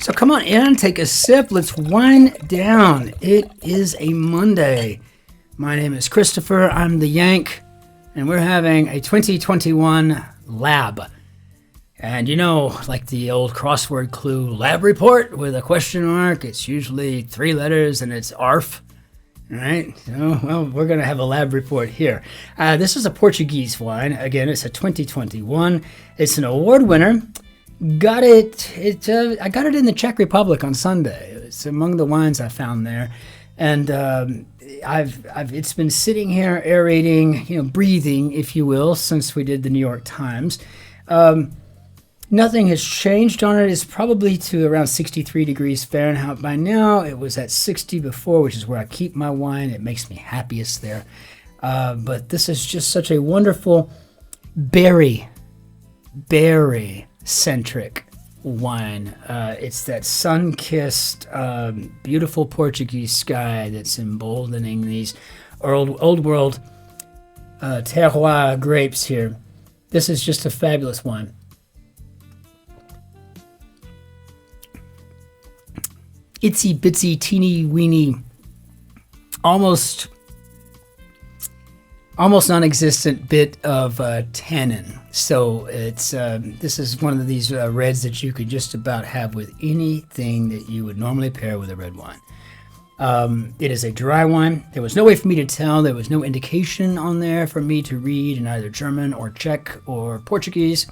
So come on in, take a sip. Let's wind down. It is a Monday. My name is Christopher. I'm the Yank, and we're having a 2021 lab. And you know, like the old crossword clue lab report with a question mark, it's usually 3 letters and it's ARF. All right, so, well, we're going to have a lab report here. This is a Portuguese wine. Again, it's a 2021. It's an award winner. I got it in the Czech Republic on Sunday. It's among the wines I found there. And it's been sitting here aerating, breathing, if you will, since we did the New York Times. Nothing has changed on it. It's probably to around 63 degrees Fahrenheit by now. It was at 60 before, which is where I keep my wine. It makes me happiest there. But this is just such a wonderful berry-centric wine. It's that sun-kissed, beautiful Portuguese sky that's emboldening these old world terroir grapes here. This is just a fabulous wine. Itsy bitsy teeny weeny, almost non-existent bit of tannin. So it's this is one of these reds that you could just about have with anything that you would normally pair with a red wine. It is a dry wine. There was no way for me to tell. There was no indication on there for me to read in either German or Czech or Portuguese,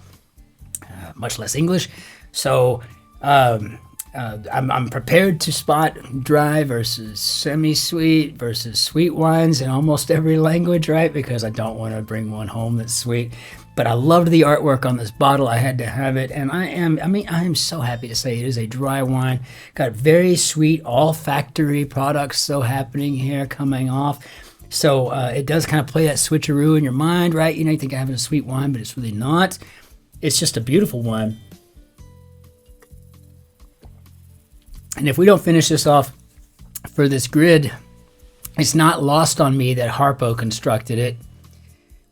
much less English. So I'm prepared to spot dry versus semi-sweet versus sweet wines in almost every language, right? Because I don't want to bring one home that's sweet. But I loved the artwork on this bottle. I had to have it. And I am so happy to say it is a dry wine. Got very sweet olfactory products so happening here coming off. So it does kind of play that switcheroo in your mind, right? You think I'm having a sweet wine, but it's really not. It's just a beautiful wine. And if we don't finish this off for this grid, it's not lost on me that Harpo constructed it.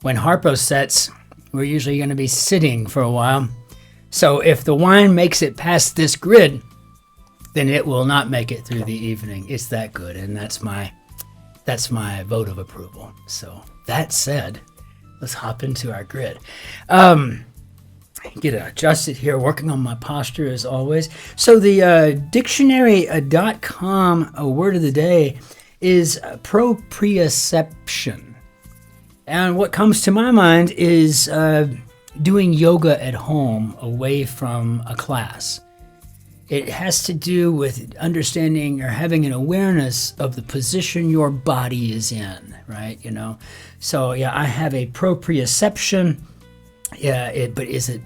When Harpo sets, we're usually going to be sitting for a while. So if the wine makes it past this grid, then it will not make it through the evening. It's that good, and that's my vote of approval. So that said, let's hop into our grid. Get it adjusted here, working on my posture as always. So the dictionary.com word of the day is proprioception. And what comes to my mind is doing yoga at home away from a class. It has to do with understanding or having an awareness of the position your body is in, right? So yeah, I have a proprioception. Yeah, but is it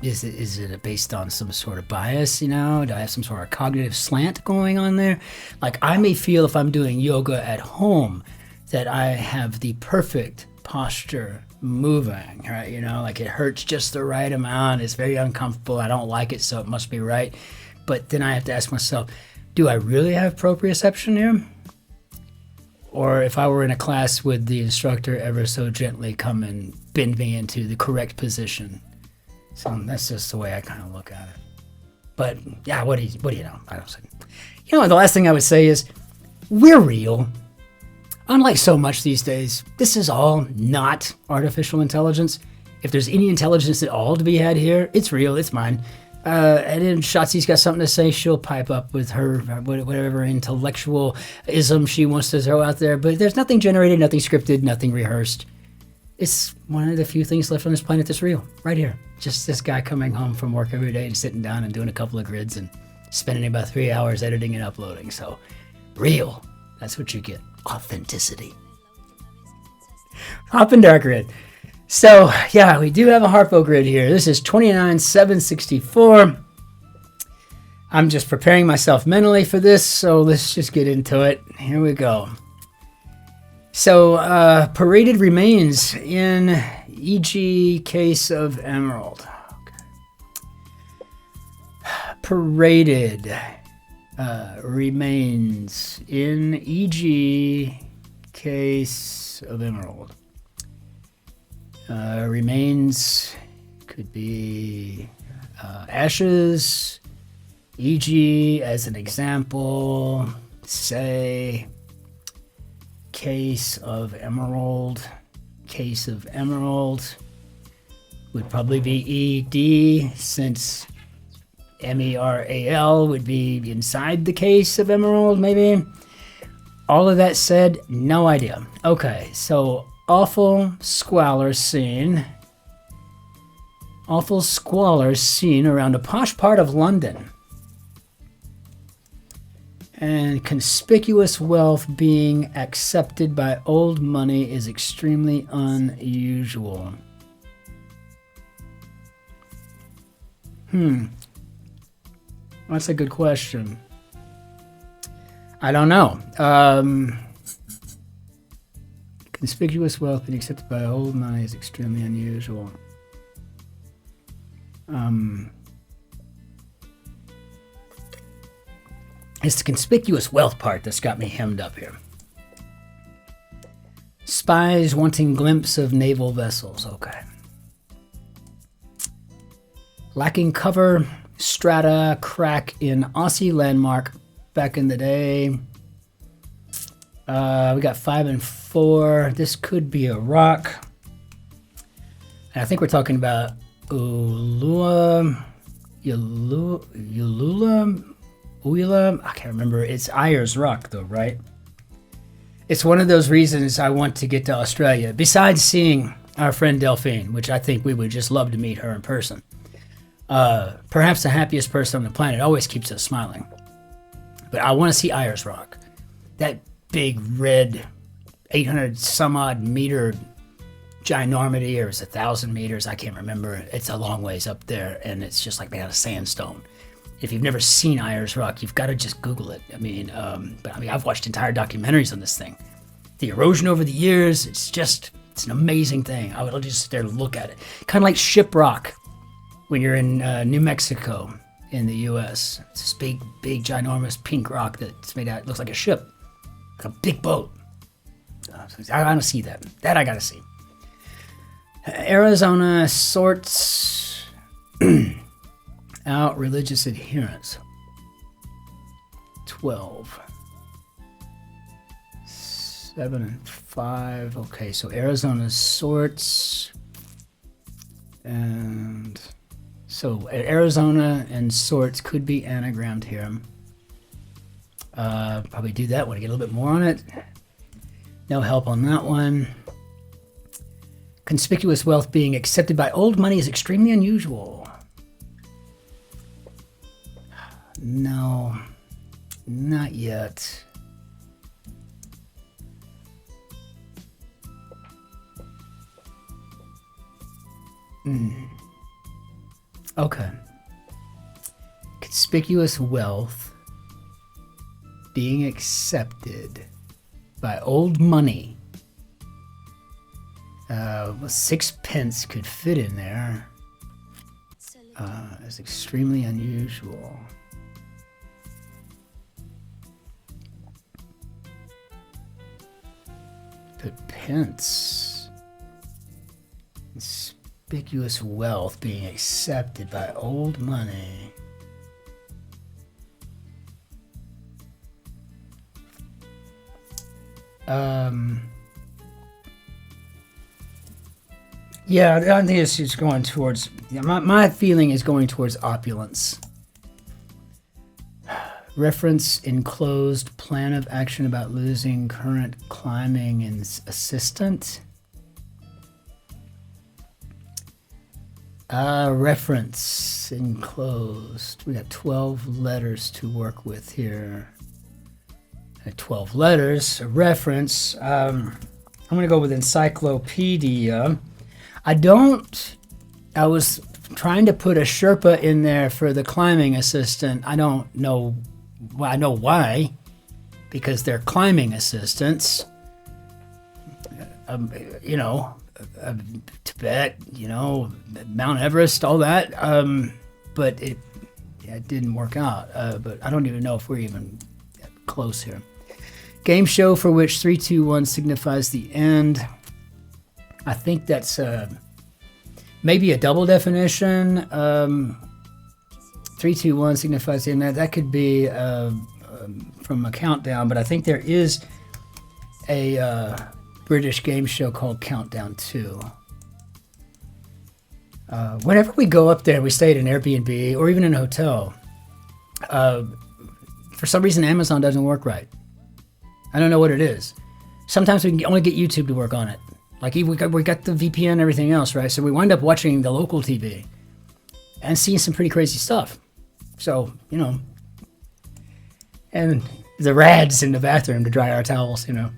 based on some sort of bias, Do I have some sort of cognitive slant going on there? Like I may feel if I'm doing yoga at home that I have the perfect posture moving, right? Like it hurts just the right amount. It's very uncomfortable. I don't like it, so it must be right. But then I have to ask myself, do I really have proprioception here? Or if I were in a class, would the instructor ever so gently come and bend me into the correct position? So that's just the way I kind of look at it. But yeah, what do you know? I don't say. The last thing I would say is we're real. Unlike so much these days, this is all not artificial intelligence. If there's any intelligence at all to be had here, it's real. It's mine. And then Shotzi's got something to say. She'll pipe up with her whatever intellectual ism she wants to throw out there. But there's nothing generated, nothing scripted, nothing rehearsed. It's one of the few things left on this planet that's real, right here. Just this guy coming home from work every day and sitting down and doing a couple of grids and spending about 3 hours editing and uploading. So, real. That's what you get. Authenticity. Hop into our grid. So, yeah, we do have a Harpo grid here. This is 29,764. I'm just preparing myself mentally for this, so let's just get into it. Here we go. So, paraded remains in e.g. case of emerald. Okay. Paraded remains in e.g. case of emerald. Remains could be ashes, E.g., as an example, say, case of emerald. Case of emerald would probably be ED, since MERAL would be inside the case of emerald, maybe. All of that said, no idea. Okay, so awful squalor scene. Awful squalor seen around a posh part of London. And conspicuous wealth being accepted by old money is extremely unusual. That's a good question. I don't know. Conspicuous wealth being accepted by old money is extremely unusual. It's the conspicuous wealth part that's got me hemmed up here. Spies wanting glimpse of naval vessels. Okay. Lacking cover, strata, crack in Aussie landmark back in the day. We got 5 and 4. This could be a rock. And I think we're talking about Ulula. I can't remember. It's Ayers Rock, though, right? It's one of those reasons I want to get to Australia. Besides seeing our friend Delphine, which I think we would just love to meet her in person. Perhaps the happiest person on the planet, always keeps us smiling. But I want to see Ayers Rock. That big red 800 some odd meter ginormity, or it's 1,000 meters, I can't remember. It's a long ways up there, and it's just like made out of sandstone. If you've never seen Ayers Rock, you've got to just Google it. I've watched entire documentaries on this thing. The erosion over the years, it's an amazing thing. I would just sit there and look at it. Kind of like Shiprock when you're in New Mexico in the U.S. It's this big, ginormous pink rock that's made out, it looks like a ship, like a big boat. I want to see that. That I got to see. Arizona sorts out religious adherence. 12. 7 and 5. Okay, so Arizona sorts. And so Arizona and sorts could be anagrammed here. Probably do that when I get a little bit more on it. No help on that one. Conspicuous wealth being accepted by old money is extremely unusual. No, not yet. Okay. Conspicuous wealth being accepted by old money. 6 pence could fit in there. It's extremely unusual. Put pence. Conspicuous wealth being accepted by old money. Yeah, I think it's just going towards, my feeling is going towards opulence. Reference enclosed plan of action about losing current climbing and assistant. Reference enclosed. We got 12 letters to work with here. 12 letters, a reference. I'm going to go with encyclopedia. I was trying to put a Sherpa in there for the climbing assistant. I don't know. Well, I know why, because they're climbing assistants. Tibet, Mount Everest, all that. But it didn't work out. But I don't even know if we're even close here. Game show for which 3, 2, 1 signifies the end. I think that's maybe a double definition. 3, 321 signifies the end. That could be from a countdown, but I think there is a British game show called Countdown 2. Whenever we go up there, we stay at an Airbnb or even in a hotel. For some reason, Amazon doesn't work right. I don't know what it is. Sometimes we can only get YouTube to work on it. Like we got the VPN and everything else, right? So we wind up watching the local TV and seeing some pretty crazy stuff. So, you know, and the rads in the bathroom to dry our towels, you know.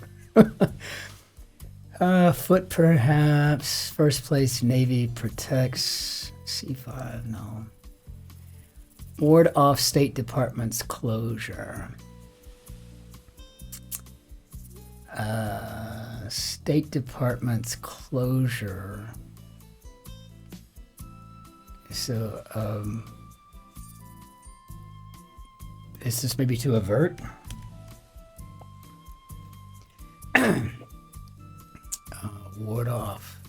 Foot perhaps. First place, Navy protects. C5, no. Ward off State Department's closure. State Department's closure. So, is this maybe to avert? Ward off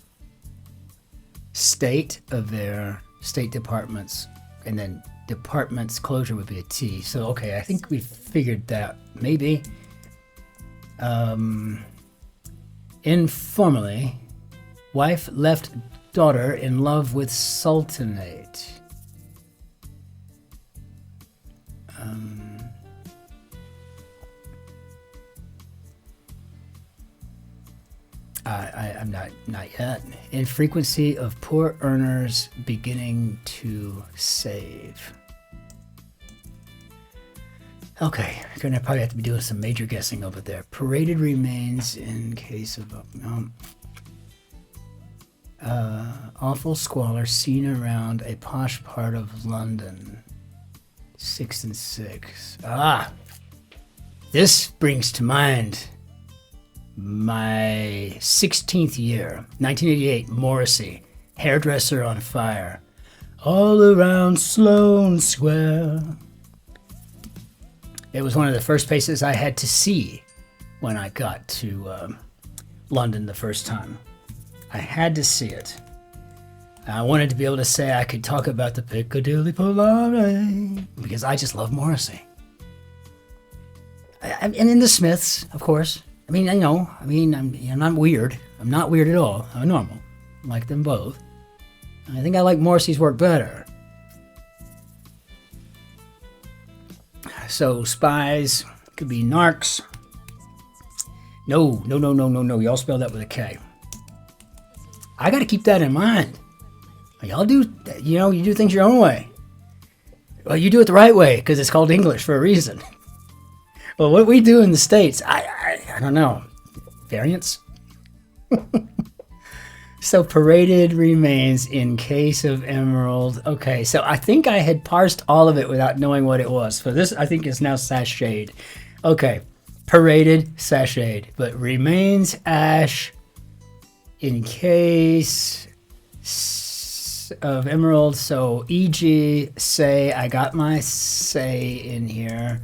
State of their State Departments, and then department's closure would be a T. So, okay, I think we figured that maybe. Informally, wife left daughter in love with sultanate. I'm not yet. Infrequency of poor earners beginning to save. Okay, we're gonna probably have to be doing some major guessing over there. Paraded remains in case of awful squalor seen around a posh part of London. 6 and 6. This brings to mind my 16th year, 1988, Morrissey, hairdresser on fire, all around Sloane Square. It was one of the first places I had to see when I got to London the first time. I had to see it. I wanted to be able to say I could talk about the Piccadilly Polare because I just love Morrissey. And in the Smiths, of course. I mean, I'm not weird. I'm not weird at all. I'm normal. I like them both. I think I like Morrissey's work better. So, spies, could be narcs. No. Y'all spell that with a K. I got to keep that in mind. Y'all do, you do things your own way. Well, you do it the right way because it's called English for a reason. Well, what we do in the States, I don't know. Variants? So, paraded remains in case of emerald. Okay, so I think I had parsed all of it without knowing what it was. So this, I think, is now sashayed. Okay, paraded, sashayed. But remains ash in case of emerald. So, e.g., say, I got my say in here.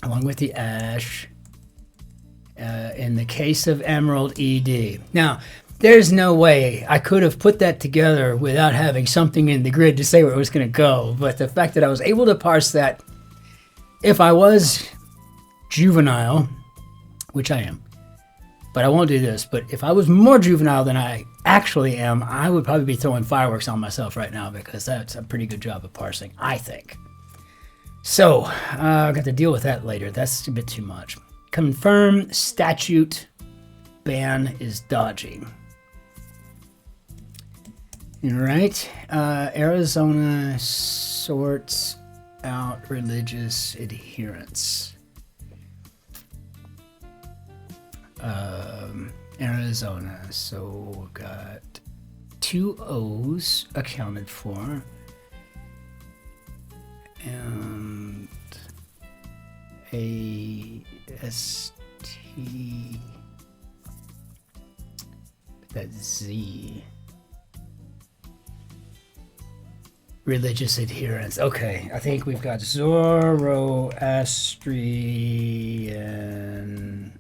Along with the ash. In the case of emerald, ED. Now, there's no way I could have put that together without having something in the grid to say where it was going to go. But the fact that I was able to parse that, if I was juvenile, which I am, but I won't do this, but if I was more juvenile than I actually am, I would probably be throwing fireworks on myself right now because that's a pretty good job of parsing, I think. So, I've got to deal with that later. That's a bit too much. Confirm statute ban is dodgy. All right. Arizona sorts out religious adherence. Arizona. So we've got 2 O's accounted for. And a ST, that Z. Religious adherence. Okay, I think we've got Zoroastrian.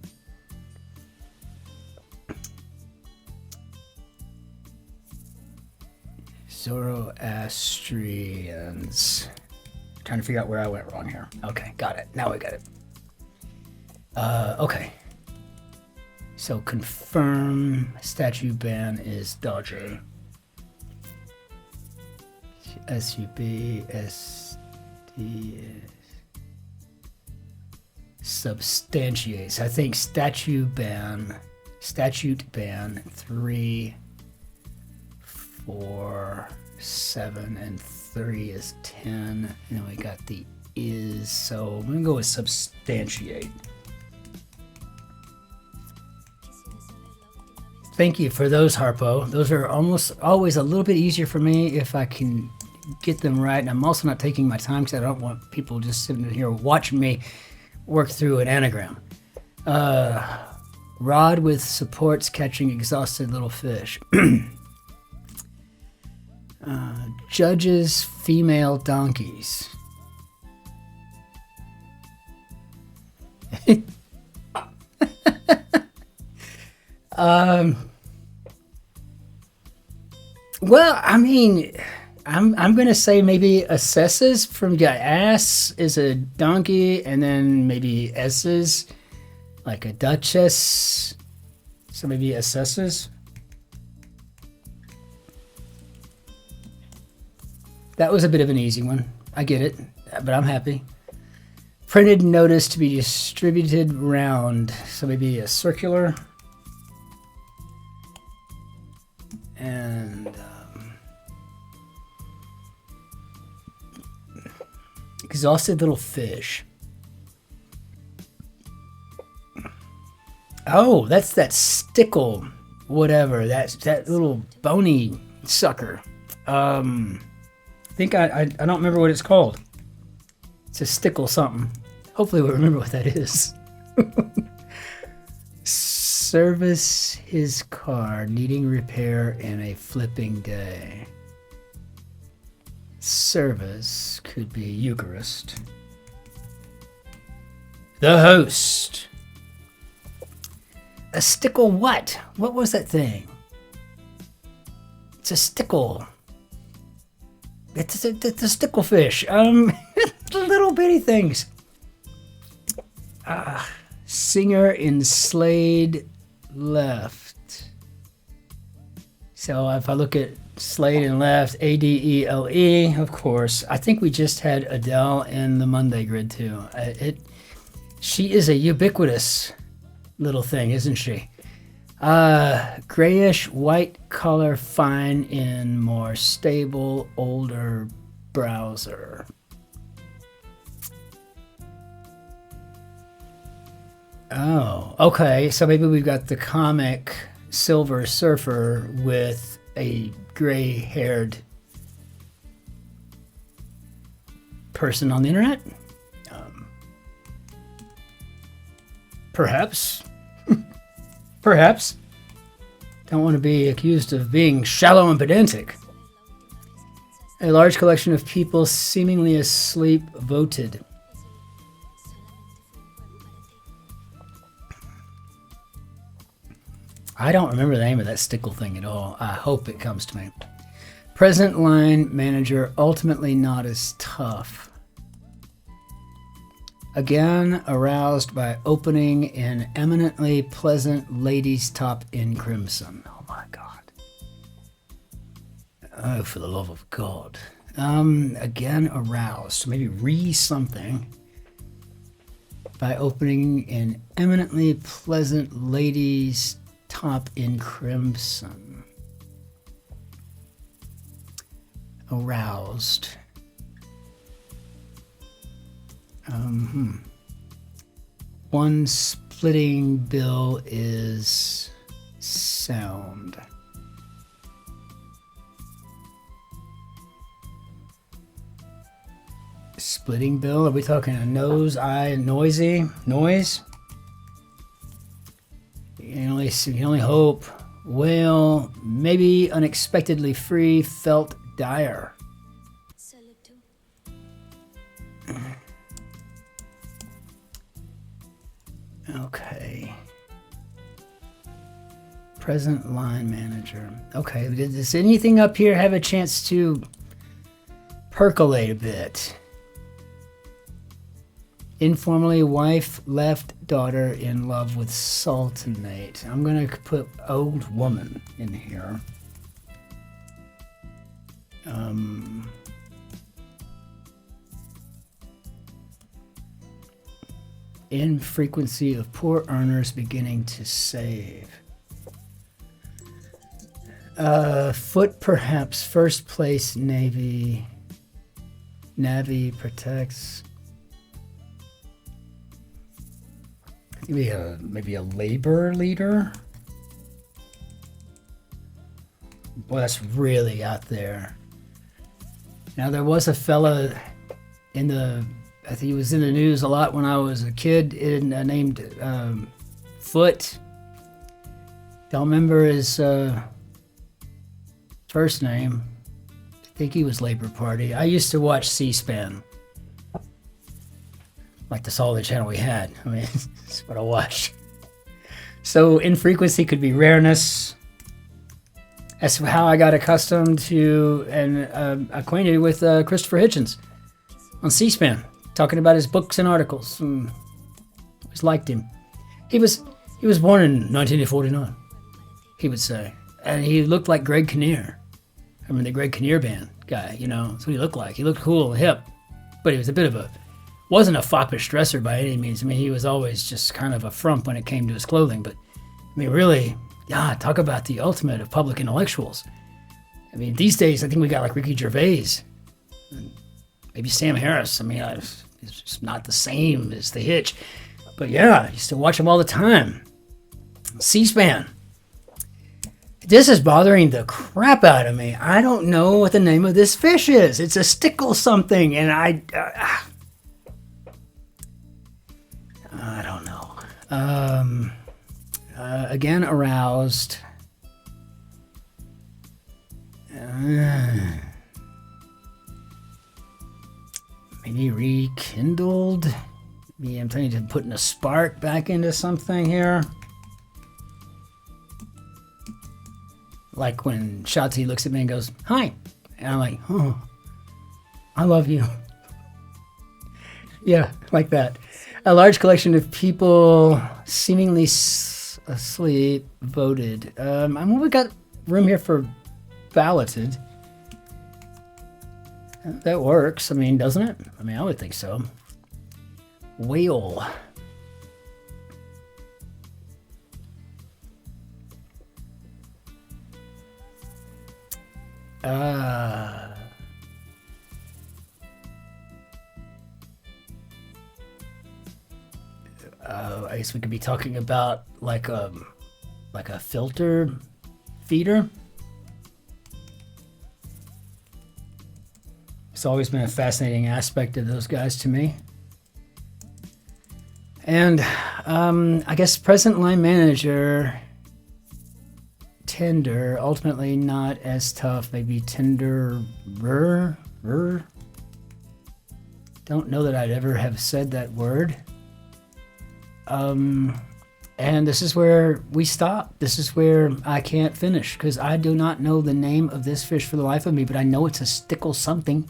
Zoroastrians. Trying to figure out where I went wrong here. Okay, got it. Now I got it. Okay. So confirm statue ban is dodgy. SUB, substantiates. I think statute ban 3, 4, 7, and 3 is 10. And then we got the is, so I'm gonna go with substantiate. Thank you for those, Harpo. Those are almost always a little bit easier for me if I can get them right. And I'm also not taking my time because I don't want people just sitting here watching me work through an anagram. Rod with supports catching exhausted little fish. Judges female donkeys. Well, I mean, I'm gonna say maybe assesses from ass is a donkey, and then maybe s's like a duchess. So maybe assesses. That was a bit of an easy one. I get it, but I'm happy. Printed notice to be distributed round. So maybe a circular. And exhausted little fish. Oh, that's that stickle, whatever. That's that little bony sucker. I think I don't remember what it's called. It's a stickle something. Hopefully we'll remember what that is. Service his car, needing repair in a flipping day. Service could be Eucharist. The host. A stickle what? What was that thing? It's a stickle. It's a stickle fish. Little bitty things. Singer in Slade left. So if I look at Slade and left, Adele, of course. I think we just had Adele in the Monday grid too. She is a ubiquitous little thing, isn't she? Grayish white color, fine in more stable, older browser. Oh, okay. So maybe we've got the comic Silver Surfer with a gray-haired person on the internet? Perhaps. Perhaps. Don't want to be accused of being shallow and pedantic. A large collection of people seemingly asleep voted. I don't remember the name of that stickle thing at all. I hope it comes to me. Present line manager, ultimately not as tough. Again, aroused by opening in eminently pleasant lady's top in crimson. Oh my God. Oh, for the love of God. Again, aroused. Maybe something. By opening in eminently pleasant lady's top in crimson. Aroused. One splitting bill is sound. Splitting bill? Are we talking a nose, eye, noisy? Noise? You can only hope. Well, maybe unexpectedly free, felt dire. Okay. Present line manager. Okay, does anything up here have a chance to percolate a bit? Informally, wife left daughter in love with sultanate. I'm gonna put old woman in here. Infrequency of poor earners beginning to save. Foot perhaps, first place Navy. Navy protects. Maybe a labor leader. Boy, that's really out there. Now there was a fella in the, I think he was in the news a lot when I was a kid, named Foot. Don't remember his first name. I think he was Labor Party. I used to watch C-SPAN. Like that's all the channel we had. I mean, that's what I watched. So infrequency could be rareness. That's how I got accustomed to and acquainted with Christopher Hitchens on C-SPAN, talking about his books and articles. Always liked him. He was born in 1949, he would say, and he looked like Greg Kinnear. I mean, the Greg Kinnear band guy. You know, that's what he looked like. He looked cool and hip, but he was a bit of a. Wasn't a foppish dresser by any means. I mean, he was always just kind of a frump when it came to his clothing. But, I mean, really, yeah, talk about the ultimate of public intellectuals. I mean, these days, I think we got like Ricky Gervais. And maybe Sam Harris. I mean, it's just not the same as the Hitch. But, yeah, I used to watch him all the time. C-SPAN. This is bothering the crap out of me. I don't know what the name of this fish is. It's a stickle something, and I don't know. Again, aroused. Maybe rekindled. Maybe I'm trying to put a spark back into something here. Like when Shotzi looks at me and goes, "Hi." And I'm like, "Oh, I love you." Yeah, like that. A large collection of people seemingly asleep voted. We got room here for balloted. That works. I mean, doesn't it? I mean, I would think so. Whale. I guess we could be talking about like a filter feeder. It's always been a fascinating aspect of those guys to me. And I guess present line manager, tender, ultimately not as tough, maybe tenderer. Don't know that I'd ever have said that word. And this is where we stop. This is where I can't finish because I do not know the name of this fish for the life of me, but I know it's a stickle something.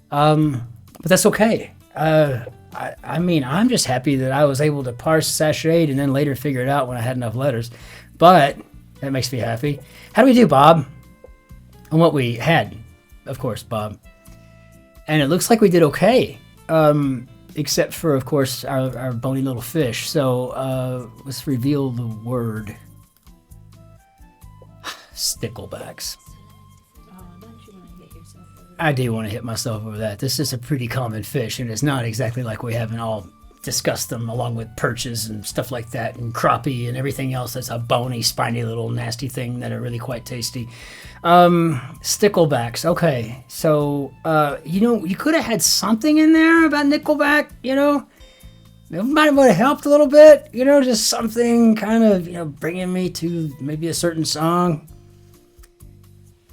But that's okay. I mean, I'm just happy that I was able to parse sashayed and then later figure it out when I had enough letters. But that makes me happy. How do we do, Bob? On what we had, of course, Bob. And it looks like we did okay. Except for, of course, our bony little fish. So let's reveal the word. Sticklebacks. I do want to hit myself over that. This is a pretty common fish, and it's not exactly like we haven't all discussed them along with perches and stuff like that, and crappie and everything else that's a bony, spiny little nasty thing that are really quite tasty. Sticklebacks. Okay, so, you could have had something in there about nickelback, It might have helped a little bit, just something kind of, bringing me to maybe a certain song.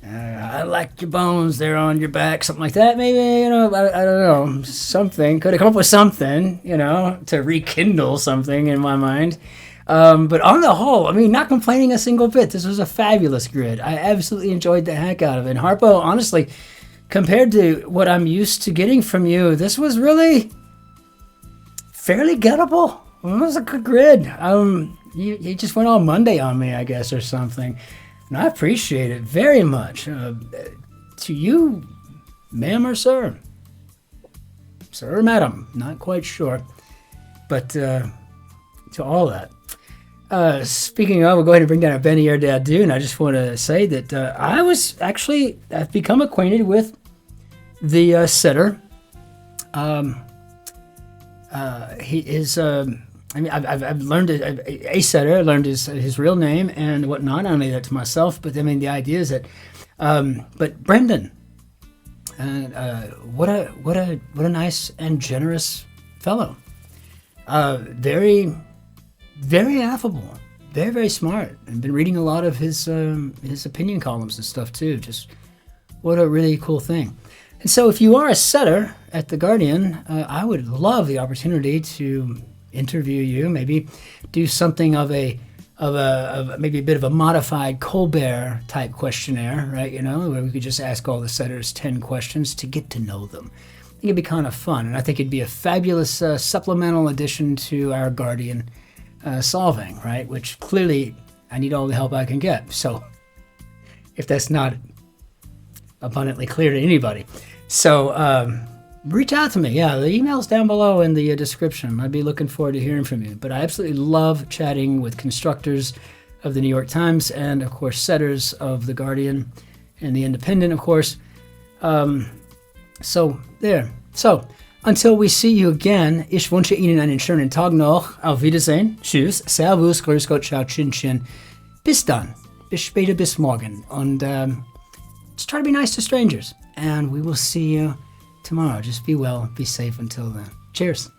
I like your bones, they're on your back, something like that, maybe, I don't know, something. Could have come up with something, to rekindle something in my mind. But on the whole, I mean, not complaining a single bit. This was a fabulous grid. I absolutely enjoyed the heck out of it. And Harpo, honestly, compared to what I'm used to getting from you, this was really fairly gettable. It was a good grid. You just went all Monday on me, I guess, or something. And I appreciate it very much. To you, ma'am or sir? Sir or madam? Not quite sure. But to all that. Speaking of, we'll go ahead and bring down a Benny Dad Dune. I just want to say that I've become acquainted with the setter. He is, I've learned a setter. I learned his real name and whatnot. Not only that to myself, but I mean, the idea is that, but Brendan, what a nice and generous fellow. Very, very affable, very, very smart. I've been reading a lot of his opinion columns and stuff too. Just what a really cool thing. And so if you are a setter at The Guardian, I would love the opportunity to interview you, maybe do something of maybe a bit of a modified Colbert type questionnaire, right? You know, where we could just ask all the setters 10 questions to get to know them. I think it'd be kind of fun, and I think it'd be a fabulous supplemental addition to our Guardian solving, right? Which clearly I need all the help I can get. So if that's not abundantly clear to anybody. So reach out to me. Yeah, the email's down below in the description. I'd be looking forward to hearing from you. But I absolutely love chatting with constructors of the New York Times and, of course, setters of The Guardian and The Independent, of course. So, there. So, until we see you again, ich wünsche Ihnen einen schönen Tag noch. Auf Wiedersehen. Tschüss. Servus. Grüß Gott. Ciao. Cin-Cin. Bis dann. Bis später. Bis morgen. Und just try to be nice to strangers. And we will see you tomorrow. Just be well. Be safe until then. Cheers.